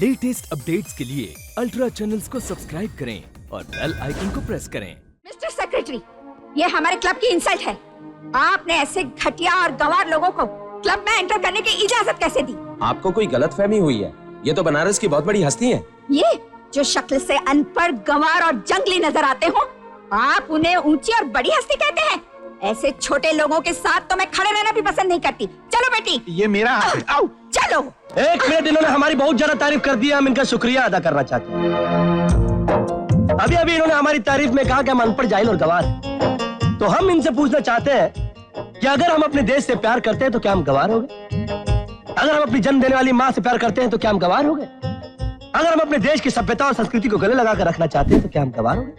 Latest updates के लिए ultra channels को सब्सक्राइब करें और बेल आइकन को प्रेस करें। मिस्टर सेक्रेटरी, ये हमारे क्लब की इंसल्ट है। आपने ऐसे घटिया और गंवार लोगों को क्लब में एंटर करने की इजाजत कैसे दी? आपको कोई गलतफहमी हुई है। ये तो बनारस की बहुत बड़ी हस्ती है। ये जो शक्ल से अनपढ़, गंवार और जंगली नजर आते हो, आप उन्हें ऊंची और बड़ी हस्ती कहते हैं? ऐसे छोटे लोगों के साथ तो मैं खड़े रहना भी पसंद नहीं करती। चलो बेटी। ये मेरा हाथ है। आओ। चलो। एक मिनट, इन्होंने हमारी बहुत ज्यादा तारीफ कर दी है, हम इनका शुक्रिया अदा करना चाहते हैं। अभी अभी इन्होंने हमारी तारीफ में कहा कि हम अनपढ़, जाहिल और गंवार हैं। तो हम इनसे पूछना चाहते हैं कि अगर हम अपने देश से प्यार करते हैं तो क्या हम गंवार हो गए? अगर हम अपनी जन्म देने वाली माँ से प्यार करते हैं तो क्या हम गंवार हो गए? अगर हम अपने देश की सभ्यता और संस्कृति को गले लगाकर रखना चाहते हैं तो क्या हम गंवार हो गए?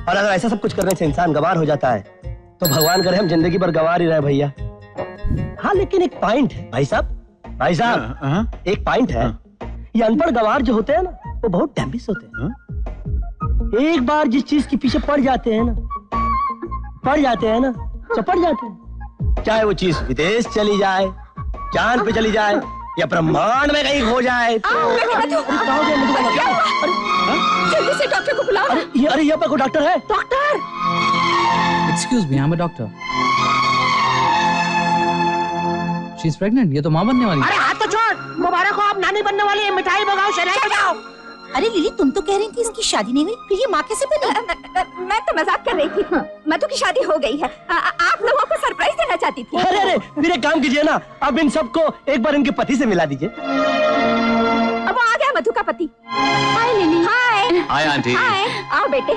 और अगर ऐसा सब कुछ करने से इंसान गंवार हो जाता है तो भगवान करे हम जिंदगी भर गंवार ही रहे भैया। हाँ, लेकिन एक पॉइंट है भाई साहब, एक पॉइंट है। ये अनपढ़ गंवार जो होते हैं ना, वो बहुत डैम्बिस होते हैं। एक बार जिस चीज के पीछे पड़ जाते हैं ना तो पड़ जाते हैं। चाहे वो चीज विदेश चली जाए, चांद पे चली जाए या ब्रह्मांड में कहीं खो जाए। जल्दी से डॉक्टर को बुलाओ। अरे ये पर कोई डॉक्टर है? Doctor! Excuse me, I'm a doctor. She's pregnant. ये तो माँ बनने वाली है। अरे हाथ तो छोड़, मुबारक हो, आप नानी बनने वाली है। मिठाई मंगाओ, शहनाई बजाओ। अरे लिली, तुम तो कह रही थी इसकी शादी नहीं हुई, फिर ये माँ कैसे बनी? मैं तो मजाक कर रही थी। मधु की शादी हो गई है। आप लोगों को सरप्राइज देना चाहती थी। अरे फिर एक काम कीजिए ना, अब इन सबको एक बार इनके पति से मिला दीजिए। अब आ गया मधु का पति। हाय लिली। हाय। Hi aunty. हाय, आओ बेटे।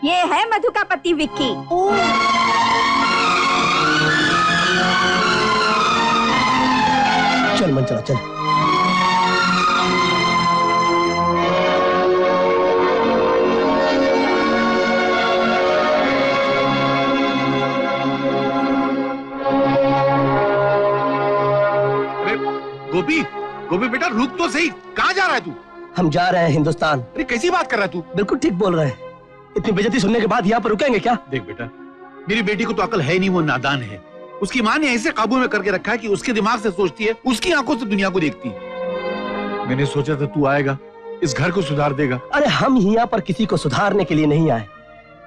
ये है मधु का पति विक्की। चल मन, चलो चल। गोपी, गोपी बेटा रुक तो सही। कहाँ जा रहा है तू? हम जा रहे हैं हिंदुस्तान। अरे कैसी बात कर रहा है तू? बिल्कुल ठीक बोल रहे हैं। इतनी बेइज्जती सुनने के बाद यहाँ पर रुकेंगे क्या? देख बेटा, मेरी बेटी को तो अकल है नहीं, वो नादान है। उसकी माँ ने ऐसे काबू में करके रखा है कि उसके दिमाग से सोचती है, उसकी आंखों से दुनिया को देखती है। मैंने सोचा था तू आएगा, इस घर को सुधार देगा। अरे हम यहाँ पर किसी को सुधारने के लिए नहीं आए,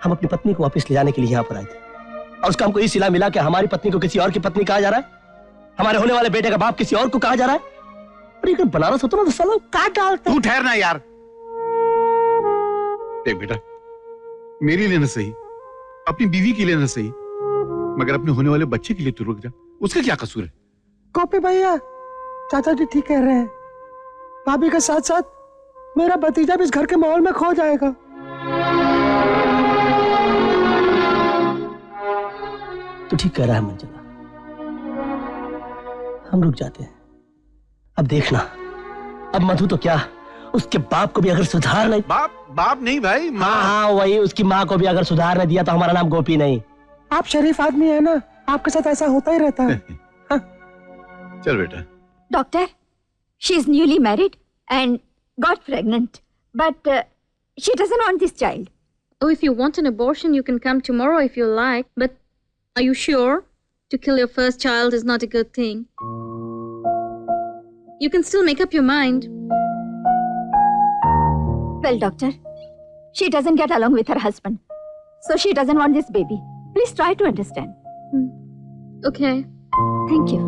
हम अपनी पत्नी को वापस ले जाने के लिए यहाँ पर आए थे। और उसका हमको ये सिला मिला कि हमारी पत्नी को किसी और की पत्नी कहा जा रहा है, हमारे होने वाले बेटे का बाप किसी और को कहा जा रहा है। अरे अगर बनारस होता ना तो साला काट डालता। तू ठहरना यार। देख बेटा, मेरी लिए न सही, अपनी बीवी के लिए न सही, मगर अपने होने वाले बच्चे के लिए तू रुक जा। उसका क्या कसूर है? कॉपी भैया, चाचा जी ठीक कह रहे हैं। भाभी के साथ साथ मेरा भतीजा भी इस घर के माहौल में खो जाएगा। तो ठीक कह रहा है मंजला, हम रुक जाते हैं। अब देखना, अब मधु तो क्या, उसके बाप को भी अगर सुधार नहीं। बाप नहीं भाई, माँ। हाँ वही, उसकी माँ को भी अगर सुधार नहीं दिया तो हमारा नाम गोपी नहीं। आप शरीफ आदमी है ना, आपके साथ ऐसा होता ही रहता है। हाँ। चल बेटा। Doctor, she is newly married and got pregnant, but she doesn't want this child. Oh, if you want an abortion, you can come tomorrow if you like. But are you sure? To kill your first child is not a good thing. You can still make up your mind. Well, doctor, she doesn't get along with her husband, so she doesn't want this baby. Please try to understand. Okay. Thank you.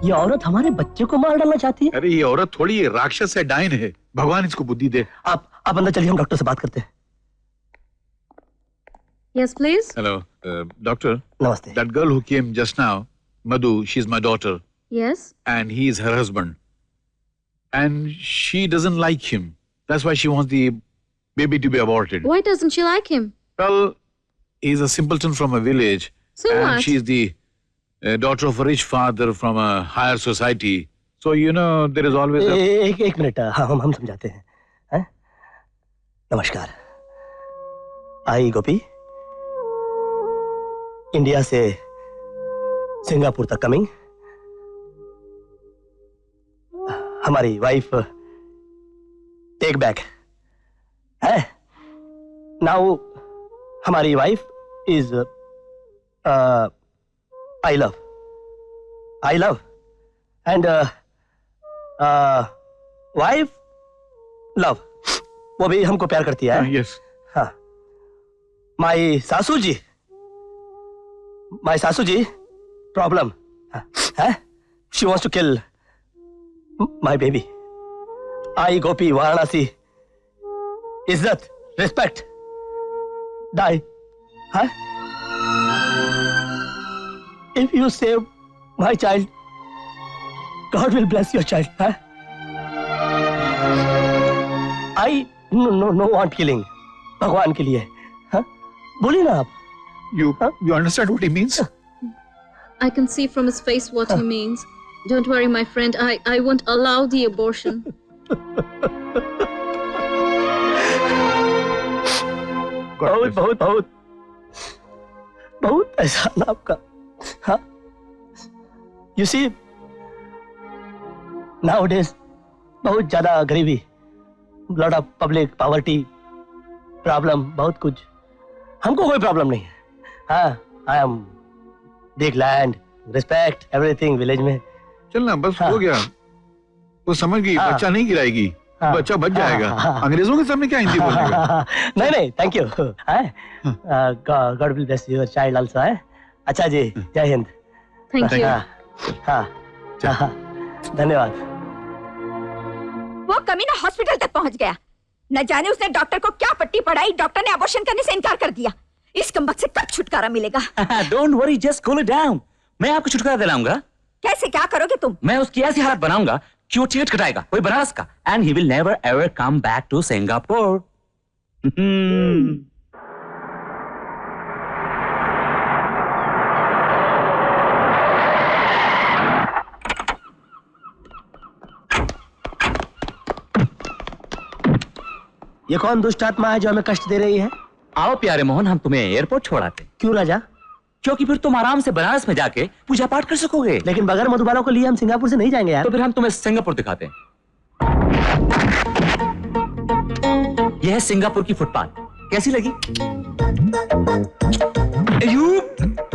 ये औरत हमारे बच्चे को मार डालना चाहती है। अरे ये औरत थोड़ी राक्षस है, डायन है। भगवान इसको बुद्धि दे। आप अंदर चलिए, हम डॉक्टर से बात करते हैं। Yes, please. Hello, doctor. नमस्ते। That girl who came just now, Madhu, she's my daughter. Yes. And he is her husband. And she doesn't like him. That's why she wants the baby to be aborted. Why doesn't she like him? Well, he's a simpleton from a village. So and what? she's the daughter of a rich father from a higher society. So, you know, there is always a... एक minute, हाँ हम समझाते हैं। नमस्कार। आई गोपी, India से Singapore तक coming. हमारी wife take back है। नाउ हमारी wife is I love and wife love, वो भी हमको प्यार करती है। यस। हाँ, माई सासू जी प्रॉब्लम है, she wants to kill my baby. I Gopi Varanasi, इज्जत रिस्पेक्ट डाई। हाँ, if you save my child, God will bless your child. हाँ, आई नो वांट किलिंग, भगवान के लिए। हाँ, बोलिए ना आप। You understand what he means? I can see from his face what he means. Don't worry, my friend. I won't allow the abortion. बहुत बहुत बहुत बहुत एहसान आपका। हाँ, you see, nowadays बहुत ज्यादा गरीबी, lot of public poverty, problem बहुत कुछ। हमको कोई प्रॉब्लम नहीं है। हाँ, I am big land, respect everything village में। चलना बस। हाँ। हो गया, वो समझ गई। हाँ। बच्चा नहीं गिराएगी। हाँ। बच्चा बच जाएगा। हाँ। अंग्रेजों के सामने क्या हिंदी बोलेगा? नहीं, thank you. God will bless your child also. है अच्छा जी, जय हिंद। Thank you. हाँ, धन्यवाद। वो कमीना हॉस्पिटल तक पहुंच गया। न जाने उसने डॉक्टर को क्या पट्टी पढ़ाई, डॉक्टर ने अबॉर्शन करने से इनकार कर दिया। इस कमबख्त से कब छुटकारा मिलेगा? Don't worry, just cool it down. मैं आपको छुटकारा दिलाऊंगा। कैसे, क्या करोगे तुम? मैं उसकी ऐसी हालत बनाऊंगा कि वो टिकट कटाएगा, कोई बनारस का, and he will never ever come back to Singapore. ये कौन दुष्ट आत्मा है जो हमें कष्ट दे रही है? आओ प्यारे मोहन, हम तुम्हें एयरपोर्ट छोड़ाते। क्यों राजा? क्योंकि फिर तुम आराम से बनारस में जाके पूजा पाठ कर सकोगे। लेकिन बगैर मधुबालों को लिए हम सिंगापुर से नहीं जाएंगे यार। तो फिर हम तुम्हें सिंगापुर दिखाते हैं। यह है सिंगापुर की फुटपाथ, कैसी लगी?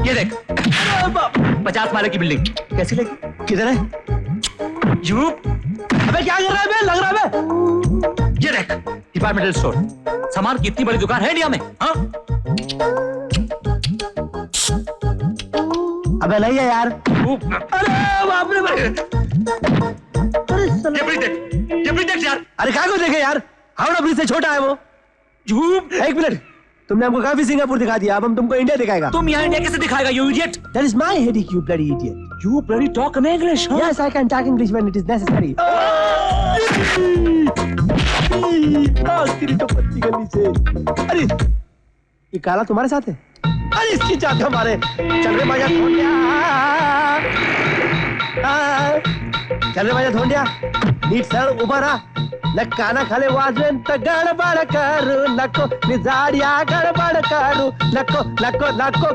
ये देख, 50 माले की बिल्डिंग, कैसी लगी? किधर है? अबे क्या कर रहा है बे? लग रहा है बे? ये देख, डिपार्टमेंटल स्टोर, सामान की इतनी बड़ी दुकान है इंडिया में। हाँ? अबे नहीं है यार। अरे बाप रे बाप। ये ब्रिज देख यार। अरे क्या को देखे यार, हावड़ा ब्रिज से छोटा है वो। एक मिनट, तुमने हमको काफी सिंगापुर दिखा दिया, अब हम तुमको इंडिया दिखाएगा। तुम यहाँ इंडिया कैसे दिखाएगा, you idiot? That is my headache, you bloody idiot. You bloody talk in English, huh? Yes, I can talk English when it is necessary. तेरी तो पत्ती गली से। अरे ये काला तुम्हारे साथ है? अरे इसकी चाहते हमारे। चल रे मजा ढूंढिया, चल रे मजा ढूंढिया। नीट सर उभरा, न काना खाले वाजन त गड़बड़ करू, नको निजाड़िया गड़बड़ करू, नको नको नको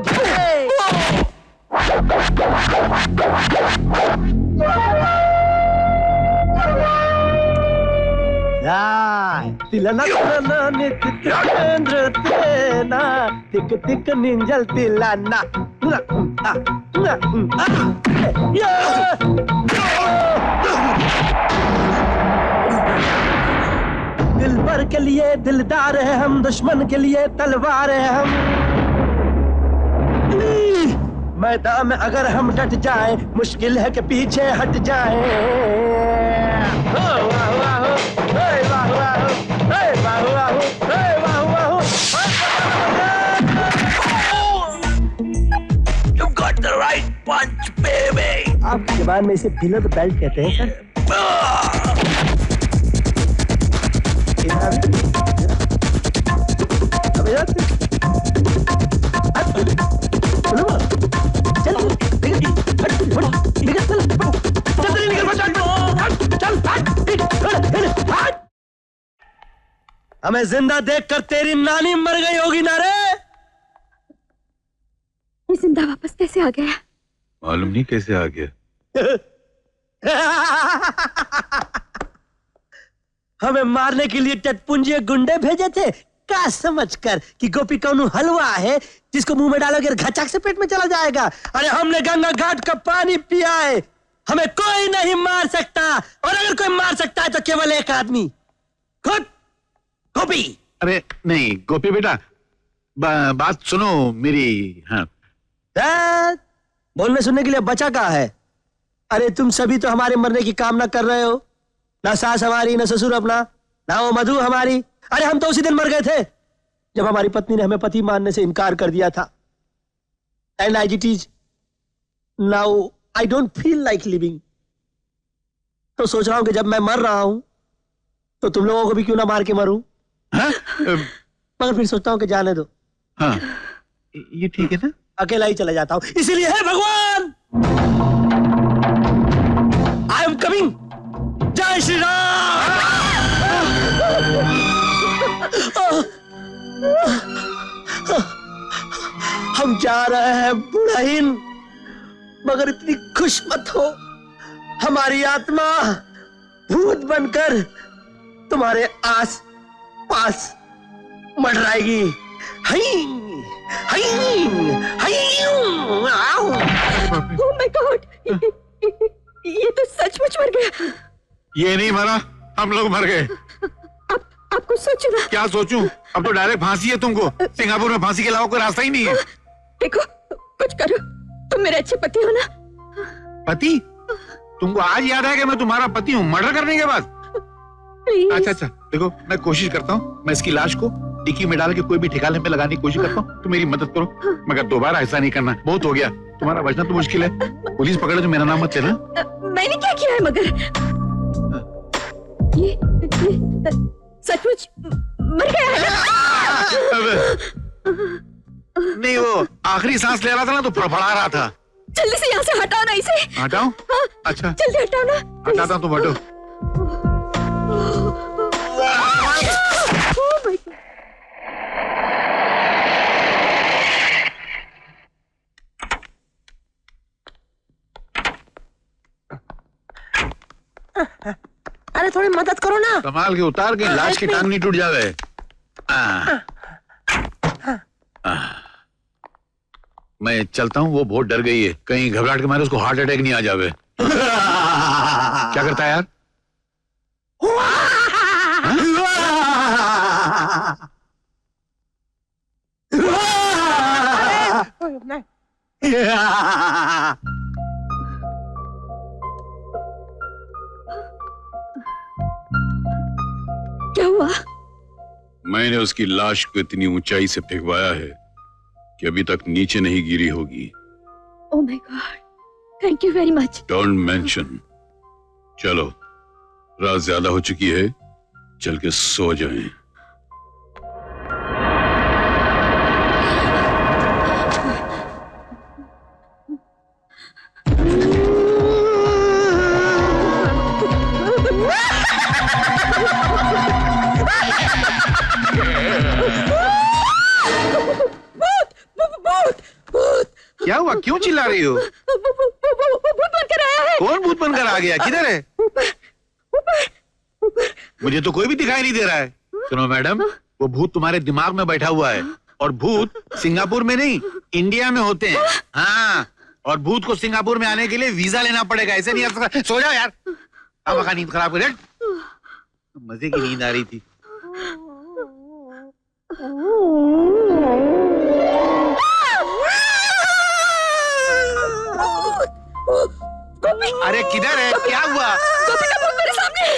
तिलना नितेंद्र तेना तिक तिक निंजल तिलाना। दिल भर के लिए दिलदार है हम, दुश्मन के लिए तलवार है हम। मैदान में अगर हम डट जाए, मुश्किल है कि पीछे हट जाए। You got the right punch, baby. आपकी जबान में इसे बिलर बेल्ट कहते हैं सर। हमें जिंदा देखकर तेरी नानी मर गई होगी ना रे। ये जिंदा वापस कैसे आ गया? मालूम नहीं कैसे आ गया। हमें मारने के लिए टटपुंजे गुंडे भेजे थे, पक्का समझकर कि गोपी कौनू हलवा है जिसको मुंह में डालोगे और घचक से पेट में चला जाएगा। अरे हमने गंगा घाट का पानी पिया है, हमें कोई नहीं मार सकता, और अगर कोई मार सकता है तो केवल एक आदमी, खुद गोपी। अरे नहीं गोपी बेटा, बात सुनो मेरी। हाँ बोलने सुनने के लिए बचा कहा है? अरे तुम सभी तो हमारे मरने की कामना कर रहे हो, ना सास हमारी, ना ससुर अपना, ना वो मधु हमारी। अरे हम तो उसी दिन मर गए थे जब हमारी पत्नी ने हमें पति मानने से इनकार कर दिया था। And as it is now I don't feel like living. तो सोच रहा हूं कि जब मैं मर रहा हूं तो तुम लोगों को भी क्यों ना मार के मरूं। मगर फिर सोचता हूं कि जाने दो। हाँ ये ठीक है ना, अकेला ही चला जाता हूं। इसीलिए हे भगवान, आई एम कमिंग। जय श्री राम। हम जा रहे हैं बुढ़ाइन, मगर इतनी खुश मत हो, हमारी आत्मा भूत बनकर तुम्हारे आस पास मंडराएगी। Oh my God! ये तो सचमुच मर गया। ये नहीं मरा, हम लोग मर गए। आपको सोचो ना। क्या सोचूं? अब तो डायरेक्ट फांसी है तुमको। सिंगापुर में फांसी के अलावा कोई रास्ता ही नहीं है। देखो कुछ करो, तुम मेरे अच्छे पति हो ना। पति? तुमको आज याद है कि मैं तुम्हारा पति हूँ मर्डर करने के बाद? अच्छा देखो, मैं कोशिश करता हूँ, मैं इसकी लाश को डिक्की में डाल के कोई भी ठिकाने पे लगाने की कोशिश करता हूँ। तुम मेरी मदद करो, मगर दोबारा ऐसा नहीं करना, बहुत हो गया। तुम्हारा बचना तो मुश्किल है, पुलिस पकड़े तो मेरा नाम मत लेना। मैंने क्या किया है मगर? ये सचमुच मर गया है ना? नहीं, वो आखिरी सांस ले रहा था ना तो फड़फड़ा रहा था। जल्दी से यहाँ से हटाओ ना इसे। हटाओ? हाँ, अच्छा जल्दी हटाओ ना। हटाता हूँ, तुम हटो। अरे थोड़ी मदद करो ना। संभाल के उतार के, लाश की टांग नहीं टूट जावे। मैं चलता हूँ, वो बहुत डर गई है, कहीं घबराहट के मारे उसको हार्ट अटैक नहीं आ जावे। क्या करता है यार? क्या हुआ? मैंने उसकी लाश को इतनी ऊंचाई से फेंकवाया है कि अभी तक नीचे नहीं गिरी होगी। Oh my God, thank you very much. Don't mention. चलो, रात ज्यादा हो चुकी है, चल के सो जाएं। क्या हुआ, क्यों चिल्ला रही हो? भूत बनकर आया है। कौन भूत बनकर आ गया? किधर है? ऊपर। मुझे तो कोई भी दिखाई नहीं दे रहा है। सुनो मैडम, वो भूत तुम्हारे दिमाग में बैठा हुआ है, और भूत सिंगापुर में नहीं, इंडिया में होते हैं। हाँ, और भूत को सिंगापुर में आने के लिए वीजा लेना पड़ेगा, ऐसे नहीं आ सकता। सो जाओ यार, अब का नींद खराब कर। मजे की नींद आ रही थी। अरे किधर है? क्या हुआ? गोपी का भूत मेरे सामने है।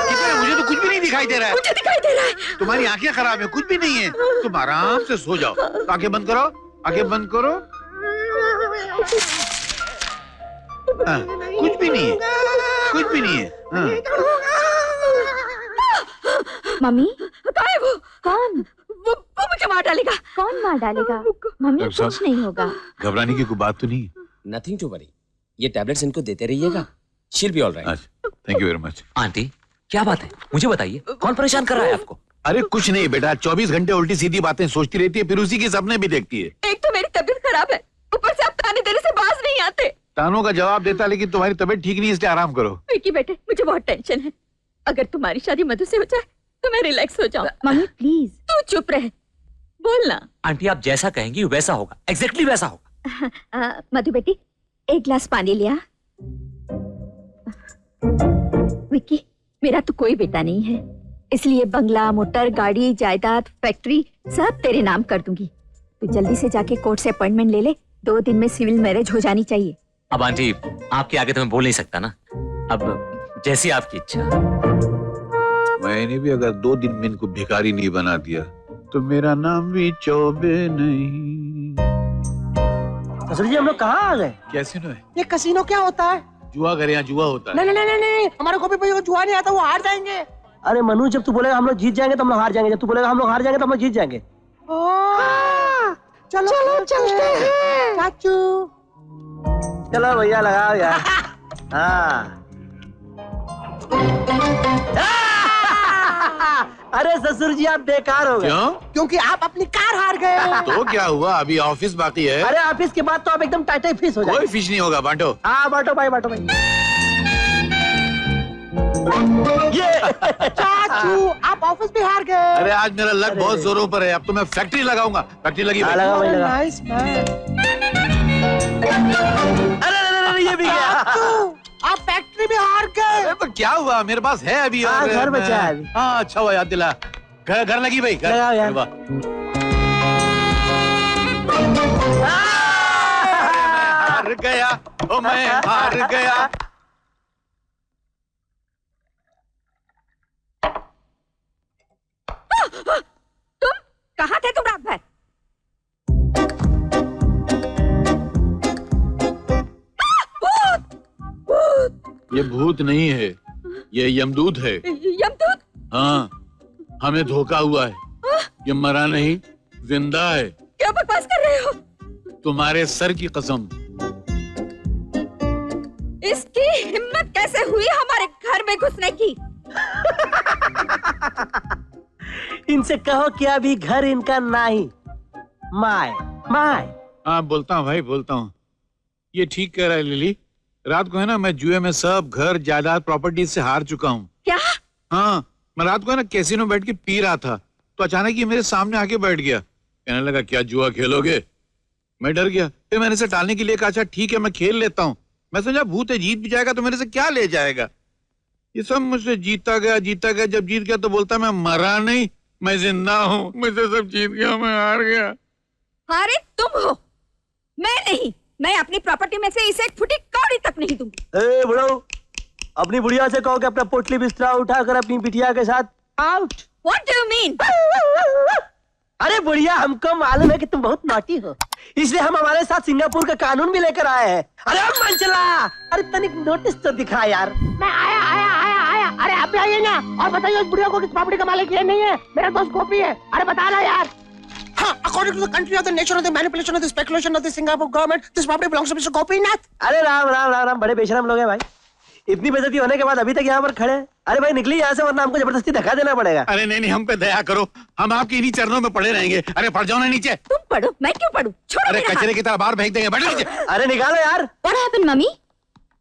किधर है? मुझे तो कुछ भी नहीं दिखाई दे रहा है। मुझे दिखाई दे रहा है। तुम्हारी आंखें खराब है, कुछ भी नहीं है। तुम आराम से सो जाओ। आंखें बंद करो, आंखें बंद करो। कुछ भी नहीं है, कुछ भी नहीं है। मम्मी कहाँ है वो? कौन? वो मुझे मार डालेगा। कौन मार डालेगा? मम्मी कुछ नहीं होगा। घबराने की कोई बात तो नहीं। नथिंग टू वरी, ये टैबलेट्स इनको देते रहिएगा, she'll be alright. Thank you very much. Aunty, क्या बात है? मुझे बताइए, कौन परेशान कर रहा है आपको? अरे कुछ नहीं बेटा, 24 घंटे उल्टी सीधी बातें सोचती रहती है, फिर उसी के सपने भी देखती है। एक तो मेरी तबीयत खराब है, ऊपर से आप ताने देने से बाज नहीं आते। तानों का जवाब देता, लेकिन तुम्हारी तबीयत ठीक नहीं है, इसलिए आराम करो। विकी बेटे, मुझे बहुत टेंशन है। अगर तुम्हारी शादी मधु से हो जाए तो मैं रिलैक्स हो जाऊं। Mummy please. तू चुप रह, बोलना। आंटी आप जैसा कहेंगी वैसा होगा, एग्जैक्टली वैसा होगा। मधु बेटी, एक गिलास पानी लिया। विक्की, मेरा तो कोई बेटा नहीं है, इसलिए बंगला, मोटर, गाड़ी, जायदाद, फैक्ट्री सब तेरे नाम कर दूंगी। तू जल्दी से जाके कोर्ट से अपॉइंटमेंट ले ले, 2 दिन में सिविल मैरिज हो जानी चाहिए। अब आंटी आपके आगे तो मैं बोल नहीं सकता ना, अब जैसी आपकी इच्छा। मैंने भी अगर 2 दिन में इनको भिखारी नहीं बना दिया तो मेरा नाम भी चौबे नहीं। ससुर जी हम लोग कहाँ आ गए? कैसीनो है? ये कसीनो क्या होता है? जुआ घर, यहाँ जुआ होता है। नहीं नहीं नहीं नहीं, हमारे गोपी भैया को जुआ नहीं आता, वो हार जाएंगे। अरे मनु, जब तू बोलेगा हम लोग जीत जाएंगे तो हम लोग हार जाएंगे, जब तू बोलेगा हम लोग हार जाएंगे तो हम लोग जीत जाएंगे। चलो चलो चलते हैं चाचू। चलो भैया लगाओ यार। हाँ। अरे ससुर जी आप बेकार हो गए। क्यों? क्योंकि आप अपनी कार हार गए। तो क्या हुआ, अभी ऑफिस बाकी है। अरे ऑफिस के बाद तो आप एकदम टाइट फिश हो जाए। कोई फिश नहीं होगा, बांटो। हाँ बांटो भाई, बांटो भाई। ये चाचू आप ऑफिस भी हार गए। अरे आज मेरा लक बहुत जोरों पर है, अब तो मैं फैक्ट्री लगाऊंगा। फैक्ट्री लगी भाई। लगा भाई, लगा। Nice man. अरे ये भी गया। चाचू आप फैक्ट्री भी हार गए। अरे तो क्या हुआ, मेरे पास है अभी। हाँ, और घर मैं- बचा है अभी। हाँ अच्छा हुआ याद दिला। घर लगी भाई, घर लगाओ यार। वाह। हार गया, ओ मैं हार गया। तुम कहाँ थे तुम रात भर? ये भूत नहीं है, ये यमदूत है। यमदूत? हाँ, हमें धोखा हुआ है। ये मरा नहीं, जिंदा है। क्या बकवास कर रहे हो? तुम्हारे सर की कसम। इसकी हिम्मत कैसे हुई हमारे घर में घुसने की? इनसे कहो कि अभी घर इनका नहीं, माय माय। हाँ बोलता हूँ भाई, बोलता हूँ। ये ठीक कह रहा है लिली। रात को है ना, मैं जुए में सब घर, जायदाद, प्रॉपर्टी से हार चुका हूँ। क्या? हाँ, मैं रात को है ना कैसीनो बैठ के पी रहा था, तो अचानक ये मेरे सामने आके बैठ गया। कहने लगा क्या जुआ खेलोगे? मैं डर गया। फिर मैंने इसे टालने के लिए कहा अच्छा ठीक है मैं खेल लेता हूँ। मैं समझा भूत है, जीत भी जाएगा तो मेरे से क्या ले जाएगा। ये सब मुझसे जीता गया। जब जीत गया तो बोलता मैं मरा नहीं, मैं जिंदा हूँ। मुझसे सब जीत गया, मैं हार गया। अरे तुम हो, मैं नहीं। मैं अपनी प्रॉपर्टी में से इसे एक फुटी कौड़ी तक नहीं दूंगी। ए बुढ़ऊ, अपनी बुढ़िया से कहो कि अपना पोटली बिस्तरा उठाकर अपनी बिटिया के साथ out. What do you mean? अरे बुढ़िया, हमको मालूम है कि तुम बहुत नॉटी हो, इसलिए हम हमारे साथ सिंगापुर का कानून भी लेकर आए हैं। अरे हम मंचला, अरे तनिक नोटिस तो दिखा यार। मैं आया। अरे आप भी आइए ना और बताइए उस बुढ़िया को किस प्रॉपर्टी का मालिक ये नहीं है। मेरा दोस्त गोपी है। अरे बता ना यार। हाँ, according to the country of the nature of the manipulation of the speculation of the Singapore government, this property belongs to Mr. Gopinath. अरे राम राम राम राम, बड़े बेशरम लोग हैं भाई। इतनी बेइज्जती होने के बाद अभी तक यहाँ पर खड़े हैं। अरे भाई निकली यहाँ से, वरना हमको जबरदस्ती धक्का देना पड़ेगा। अरे नहीं, हम पे दया करो, हम आपके इन्हीं चरणों में पड़े रहेंगे। अरे पड़ जाओ ना नीचे। तुम पढ़ो, मैं क्यों पढ़ूं? छोड़ो अरे मेरा कचरे हाथ। की तरह बाहर फेंक देंगे, बैठो नीचे। अरे निकालो यार। What happened, mummy?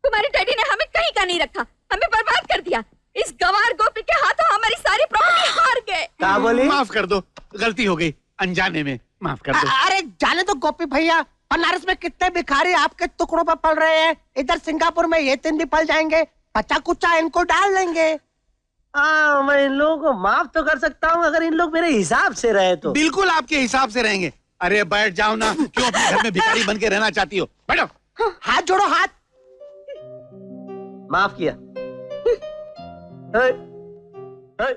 तुम्हारे डैडी ने हमें कहीं का नहीं रखा, हमें बर्बाद कर दिया। इस गवार गोपी के हाथों हमारी सारी प्रॉपर्टी हार गए। क्या बोली? माफ कर दो, गलती हो गई, अनजाने में, माफ कर दो। अरे जाने दो गोपी भैया, बनारस में कितने भिखारी आपके टुकड़ों पर पल रहे हैं। इधर सिंगापुर में ये 3 दिन पल जाएंगे, बचा कुचा इनको डाल देंगे। हाँ, मैं इन लोगों को माफ तो कर सकता हूँ अगर इन लोग मेरे हिसाब से रहे तो। बिल्कुल आपके हिसाब से रहेंगे। अरे बैठ जाओ ना, क्यों अपने घर में भिखारी बन के रहना चाहती हो? बैठो। हाथ जोड़ो, हाथ। माफ किया। हे, हे।